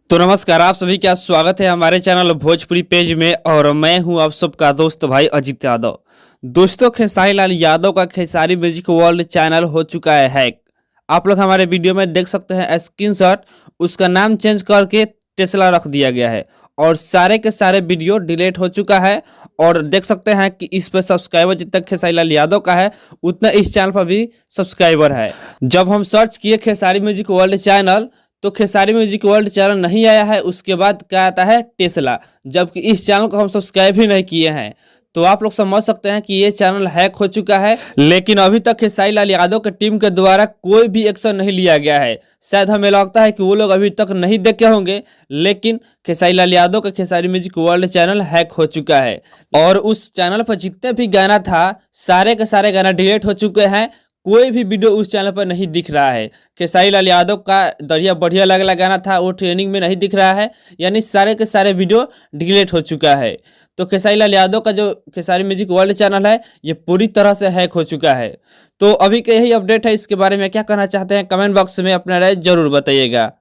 तो नमस्कार, आप सभी का स्वागत है हमारे चैनल भोजपुरी पेज में। और मैं हूं आप सबका दोस्त भाई अजीत यादव। दोस्तों, खेसारी लाल यादव का खेसारी म्यूजिक वर्ल्ड चैनल हो चुका है हैक। आप लोग हमारे वीडियो में देख सकते हैं स्क्रीनशॉट। उसका नाम चेंज करके टेस्ला रख दिया गया है और सारे के सारे वीडियो डिलीट हो चुका है। और देख सकते हैं कि इस पर सब्सक्राइबर जितना खेसारी लाल यादव का है उतना इस चैनल पर भी सब्सक्राइबर है। जब हम सर्च किए खेसारी म्यूजिक वर्ल्ड चैनल तो खेसारी म्यूजिक वर्ल्ड चैनल नहीं आया है। उसके बाद क्या आता है, टेस्ला, जबकि इस चैनल को हम सब्सक्राइब ही नहीं किए हैं। तो आप लोग समझ सकते हैं कि ये चैनल हैक हो चुका है। लेकिन अभी तक खेसारी लाल यादव की टीम के द्वारा कोई भी एक्शन नहीं लिया गया है। शायद हमें लगता है कि वो लोग अभी तक नहीं देखे होंगे, लेकिन खेसारी लाल यादव का Khesari music world channel hack हो चुका है। और उस चैनल पर जितने भी गाना था सारे के सारे गाना डिलीट हो चुके हैं। कोई भी वीडियो उस चैनल पर नहीं दिख रहा है। खेसारी लाल यादव का दरिया बढ़िया लगला गाना था, वो ट्रेनिंग में नहीं दिख रहा है। यानी सारे के सारे वीडियो डिलीट हो चुका है। तो खेसारी लाल यादव का जो खेसारी म्यूजिक वर्ल्ड चैनल है ये पूरी तरह से हैक हो चुका है। तो अभी का यही अपडेट है। इसके बारे में क्या कहना चाहते हैं कमेंट बॉक्स में अपना राय जरूर बताइएगा।